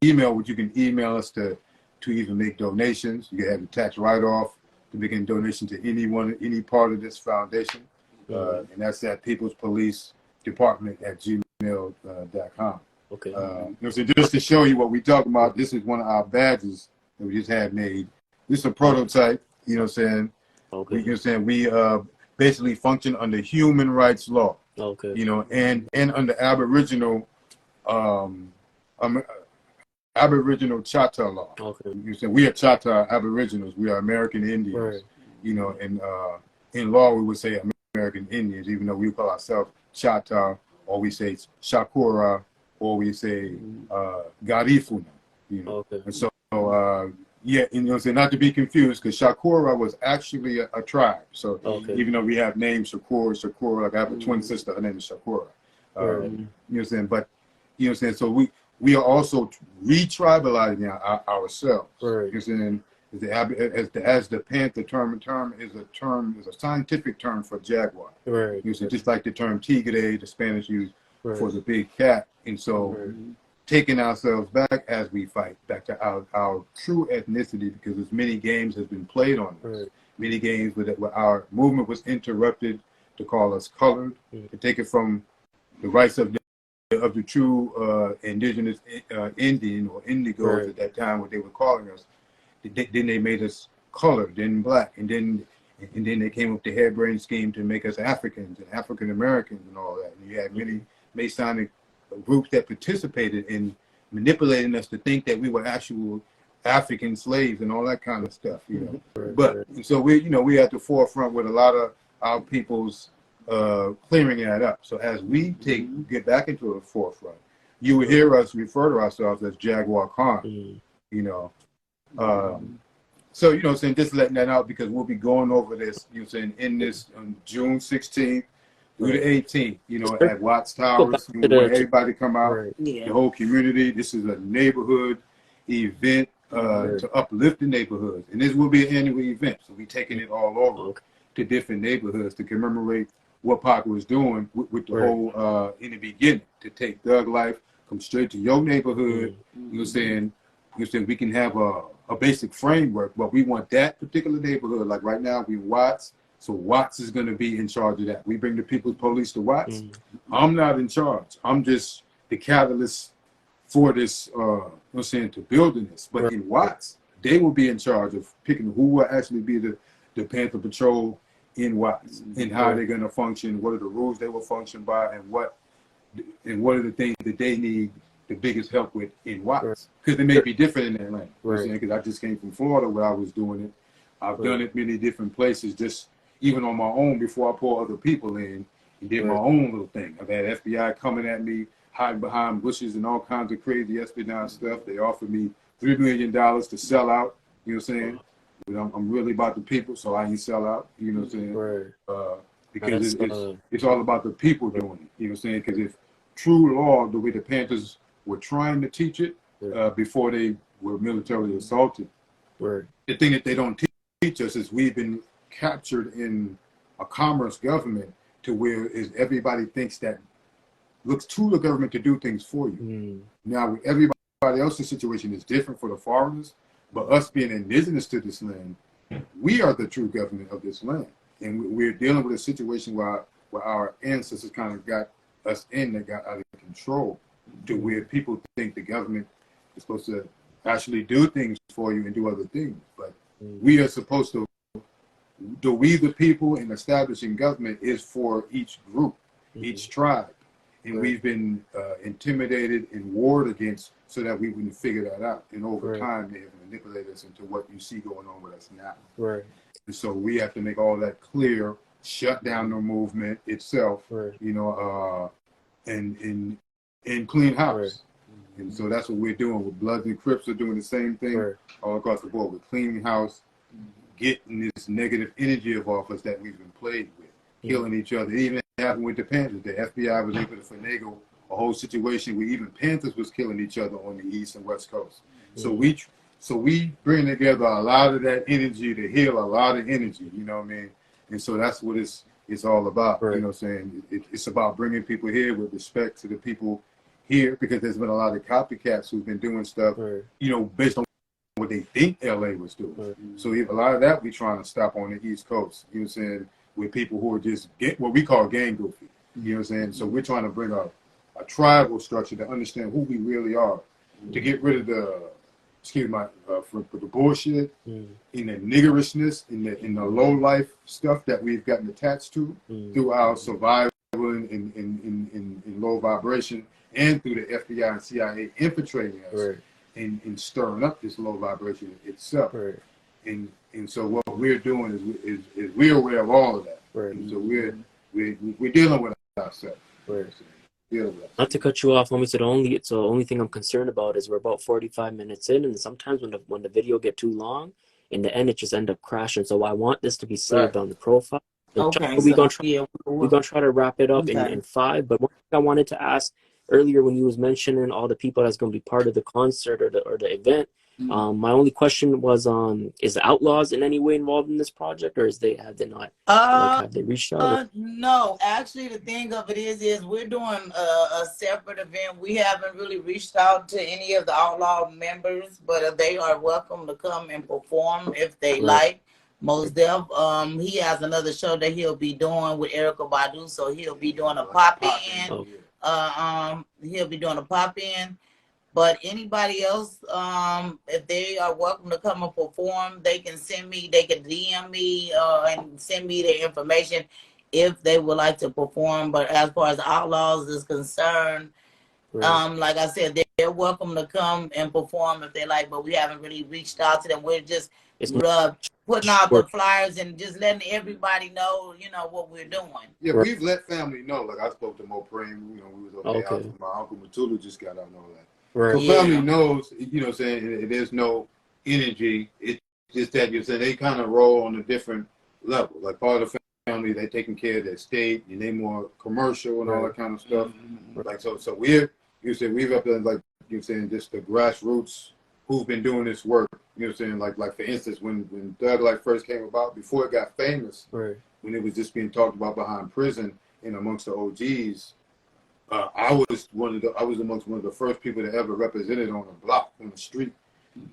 email, which you can email us to even make donations. You can have a tax write-off to make a donation to any part of this foundation. And that's at People's Police Department at gmail.com. Okay. So just to show you what we talking about, this is one of our badges that we just had made. This is a prototype, you know what I'm saying? Okay. You know what I'm saying? We basically function under human rights law. Okay. You know, and under Aboriginal Chata law. Okay. You know what I'm saying? We are Chata Aboriginals. We are American Indians. Right. You know, and in law we would say American Indians, even though we call ourselves Chata, or we say Shakura, or we say Garifuna. You know. Okay. And so yeah, you know what I'm saying, not to be confused, because Shakura was actually a tribe. So even though we have names Shakur, like I have a twin sister, her name is Shakura. You know what I'm saying? But you know what I'm saying? So we are also re-tribalizing ourselves. You know what I'm saying? As the Panther term is a scientific term for jaguar. You know what I'm saying? Just like the term tigre, the Spanish use for the big cat. And so taking ourselves back as we fight, back to our true ethnicity, because as many games has been played on us. Many games where our movement was interrupted to call us colored, to take it from the rights of the true indigenous Indian or Indigos at that time, what they were calling us. Then they made us colored, then black, and then they came up with the harebrained scheme to make us Africans and African Americans and all that. And you had many Masonic groups that participated in manipulating us to think that we were actual African slaves and all that kind of stuff, you know. But so we at the forefront with a lot of our people's clearing that up. So as we get back into the forefront, you will hear us refer to ourselves as Jaguar Khan, you know. So you know, saying just letting that out because we'll be going over this, you know, saying in this on June 16th. Through the 18th, you know, at Watts Towers, you know, where everybody come out, the whole community. This is a neighborhood event to uplift the neighborhoods. And this will be an annual event. So we're taking it all over to different neighborhoods to commemorate what Pac was doing with the whole, in the beginning, to take thug life, come straight to your neighborhood. You know saying we can have a basic framework, but we want that particular neighborhood. Like right now, we Watts. So Watts is going to be in charge of that. We bring the People's Police to Watts. I'm not in charge. I'm just the catalyst for this, you know what I'm saying, to building this. But in Watts, they will be in charge of picking who will actually be the Panther Patrol in Watts and how they're going to function, what are the rules they will function by, and what are the things that they need the biggest help with in Watts. Because they may be different in Atlanta. You know what I'm saying? Because I just came from Florida where I was doing it. I've done it many different places, just even on my own before I pull other people in and did my own little thing. I've had FBI coming at me, hiding behind bushes and all kinds of crazy espionage stuff. They offered me $3 million to sell out, you know what I'm saying? But I'm really about the people, so I ain't sell out, you know what I'm saying? Because it's all about the people doing it, you know what I'm saying? Because if true law, the way the Panthers were trying to teach it before they were militarily assaulted, the thing that they don't teach us is we've been captured in a commerce government to where is everybody thinks that looks to the government to do things for you. Now everybody else's situation is different for the foreigners, but us being indigenous to this land, we are the true government of this land, and we're dealing with a situation where our ancestors kind of got us in that got out of control, to where people think the government is supposed to actually do things for you and do other things, but we are supposed to. We the people in establishing government is for each group, each tribe, and we've been intimidated and warred against so that we can figure that out. And over time, they have manipulated us into what you see going on with us now. Right. And so we have to make all that clear, shut down the movement itself, you know, and clean house. And so that's what we're doing. With Bloods and Crips are doing the same thing all across the board. We're cleaning house, getting this negative energy off us that we've been plagued with, killing each other. It even happened with the Panthers. The FBI was able to finagle a whole situation where even Panthers was killing each other on the East and West Coast. So we bring together a lot of that energy to heal a lot of energy, you know what I mean? And so that's what it's all about, you know what I'm saying? It's about bringing people here with respect to the people here, because there's been a lot of copycats who've been doing stuff, you know, based on what they think LA was doing. So a lot of that we trying to stop on the East Coast, you know what I'm saying, with people who are just what we call gang goofy, you know what I'm saying? So we're trying to bring a tribal structure to understand who we really are, to get rid of the, for the bullshit, in the niggerishness, in the low life stuff that we've gotten attached to through our survival in low vibration, and through the FBI and CIA infiltrating us and stirring up this low vibration itself. And so what we're doing is we're aware of all of that. And so we're dealing with ourselves. Not to cut you off, homie. So the only thing I'm concerned about is we're about 45 minutes in, and sometimes when the video get too long, in the end it just end up crashing. So I want this to be saved on the profile. So we're gonna try to wrap it up in 5. But one thing I wanted to ask earlier, when you was mentioning all the people that's gonna be part of the concert or the event, my only question was, is the Outlaws in any way involved in this project, or have they not? Have they reached out? No, actually, the thing of it is we're doing a separate event. We haven't really reached out to any of the Outlaw members, but they are welcome to come and perform if they like. Most Def, he has another show that he'll be doing with Erykah Badu, so he'll be doing a pop-in. He'll be doing a pop-in. But anybody else, if they are welcome to come and perform, they can DM me and send me their information if they would like to perform. But as far as Outlaws is concerned, like I said, they're welcome to come and perform if they like, but we haven't really reached out to them. We're just putting out the flyers and just letting everybody know, you know, what we're doing. Yeah, we've let family know. Like I spoke to Mo Prame, you know, we was over there. My uncle Matulu just got out and all that. So family knows, you know what I'm saying, there's no energy. It's just that, you know, they kind of roll on a different level. Like part of the family, they're taking care of their state and they more commercial and all that kind of stuff. Like so we've up there, like you're saying, just the grassroots who've been doing this work. You know what I'm saying? Like for instance, when Thug Life first came about, before it got famous, when it was just being talked about behind prison and amongst the OGs, I was amongst one of the first people that ever represented on a block, on the street,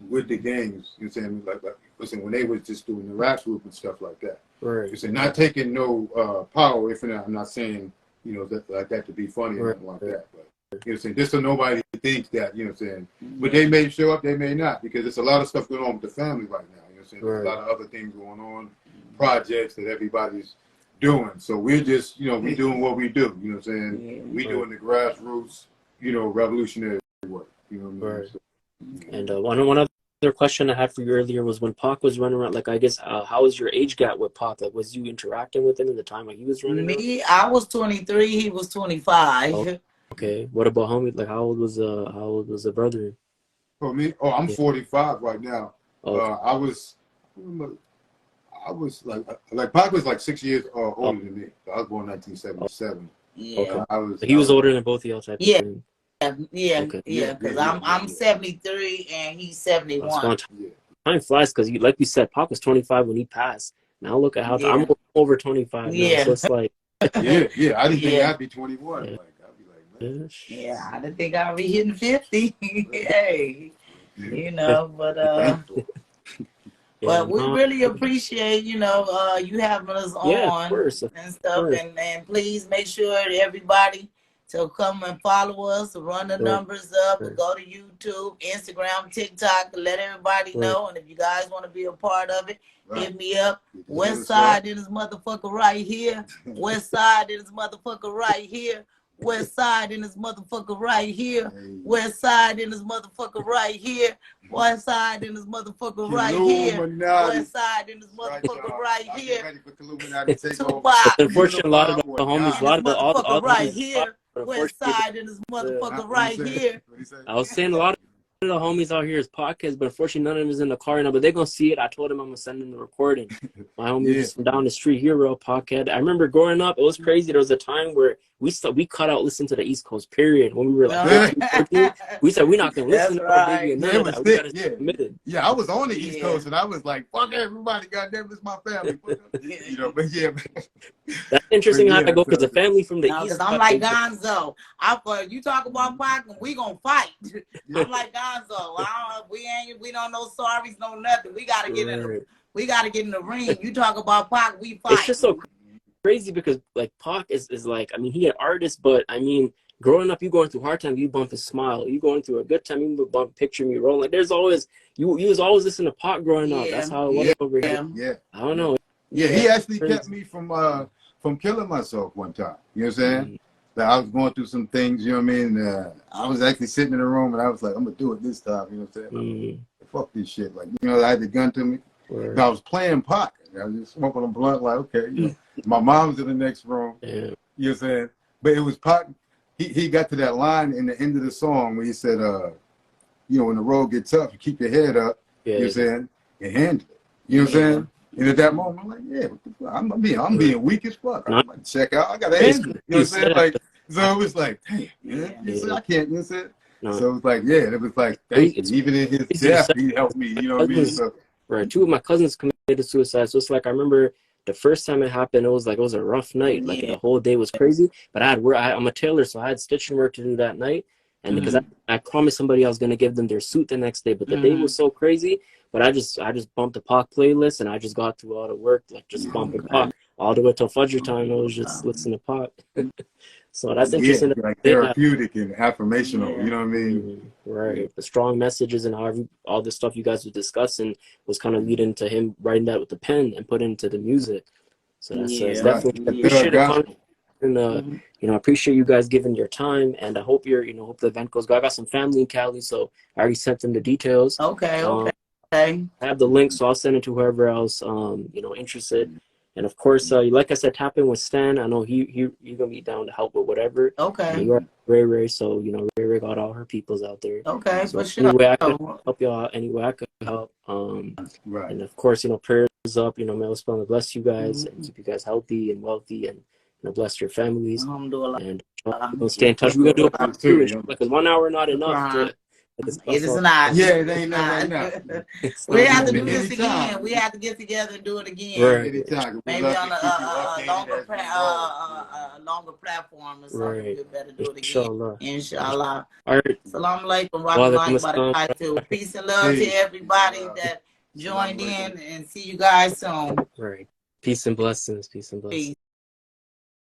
with the gangs. You know what I'm saying? Like listen, when they was just doing the rap group and stuff like that. You say not taking no power. I'm not saying, you know, that to be funny or anything like that. But you know what I'm saying? Just so nobody thinks that, you know what I'm saying. But they may show up, they may not, because there's a lot of stuff going on with the family right now. You know what I'm saying? There's a lot of other things going on, projects that everybody's doing. So we're just, you know, we doing what we do. You know what I'm saying? We doing the grassroots, you know, revolutionary work. You know what I mean? So, and one other question I had for you earlier was, when Pac was running around, like, I guess, how was your age gap with Pac? Like, was you interacting with him at the time when he was running around? I was 23, he was 25. Okay. What about homie? Like, how old was the brother? For me? Oh, I'm 45 right now. I was like Pac was like 6 years older than me. I was born in 1977. He was older than both of y'all, type of thing. Because I'm 73 and he's 71. Time flies, because like you said, Pac was 25 when he passed. Now look at how I'm over 25 now, so it's like I didn't think I'd be 21. Like I'd be like, man. I didn't think I'd be hitting 50. Hey, you know, but but we really appreciate, you know, you having us on and stuff. And please make sure everybody to come and follow us, run the numbers up, go to YouTube, Instagram, TikTok, let everybody know. And if you guys want to be a part of it, hit me up. West Side in this motherfucker right here. West Side in this motherfucker right here. West Side in this motherfucker right here. West Side in this motherfucker right here. West Side in this motherfucker right here. West Side in this motherfucker right here. Tupac. Unfortunately, a lot of the homies, a lot of the all motherfucker the right homies, here. West Side in this motherfucker right here. I was saying a lot of the homies out here is podcasts, but unfortunately none of them is in the car now. But they're gonna see it. I told them I'm gonna send them the recording. My homie just from down the street, Hero podcast. I remember growing up, it was crazy. There was a time where we cut out listening to the East Coast. Period. When we were like 13, 14, we said we're not gonna listen to Biggie and none of that. We gotta committed. Yeah, I was on the East Coast and I was like, fuck everybody, goddamn, it's my family. You know, but yeah, man. That's interesting how I go because the family from the East. Because I'm like Gonzo. You talk about Pac and we gonna fight. I'm like Gonzo. We don't know sorries, no nothing. We gotta get in the ring. You talk about Pac, we fight. It's just so crazy because like Pac is like, I mean, he an artist, but I mean, growing up, you going through hard time, you bump a smile. You going through a good time, you bump picture me rolling. Like there's always you was always listening to Pac growing up. That's how it was over here. Yeah. I don't know. Yeah, he actually kept me from killing myself one time. You know what I'm saying? That I was going through some things, you know what I mean? I was actually sitting in the room and I was like, I'm gonna do it this time, you know what I'm saying? Fuck this shit. Like, you know, I had the gun to me. I was playing Pac. I was just smoking a blunt, like, okay, you know. My mom's in the next room. You know what I'm saying? But it was Pac. He got to that line in the end of the song where he said, you know, when the road gets tough, you keep your head up, you know what I'm saying, and handle it. You know what I'm saying? And at that moment, I'm like, yeah, what the fuck? I'm being weak as fuck. I'm like, check out. I gotta handle it. You know what I'm saying? Like, so it was like, damn, I can't, you know what I'm saying? So it was like, yeah, it was like, thank you. Even in his death, he helped me, you know what I mean? So, right. 2 of my cousins committed suicide. So it's like, I remember the first time it happened, it was a rough night. Like the whole day was crazy. But I had work. I'm a tailor, so I had stitching work to do that night. And because I promised somebody I was gonna give them their suit the next day, but the day was so crazy. But I just bumped the Pac playlist and I just got through all the work, like just bumping Pac all the way till Fudger time. I was just listening to Pac. So that's interesting. Yeah, like therapeutic and affirmational, you know what I mean? Right. The strong messages and all the stuff you guys were discussing was kind of leading to him writing that with the pen and putting into the music. So that's definitely appreciate it. And you know, I appreciate you guys giving your time, and I hope hope the event goes good. I got some family in Cali, so I already sent them the details. Okay. I have the link, so I'll send it to whoever else interested. And of course, like I said, tap in with Stan. I know he gonna be down to help with whatever. Okay. You are Ray, so Ray got all her peoples out there. Okay, so for sure. Anyway, I could help y'all. Any way I could help. Right. And of course, prayers up. May Allah subhanahu bless you guys and keep you guys healthy and wealthy, and bless your families. And we'll stay in touch. We're gonna do a part 2 because 1 hour not enough. It is not. Yeah, it ain't not right now. We have to do this again. We have to get together and do it again. Right. Maybe on a longer platform or something. Right. We better do it again. Inshallah. All right. Assalamu alaikum. Rahmatullahi. Peace and love to everybody that joined in, and see you guys soon. Right. Peace and blessings. Peace and blessings. Peace.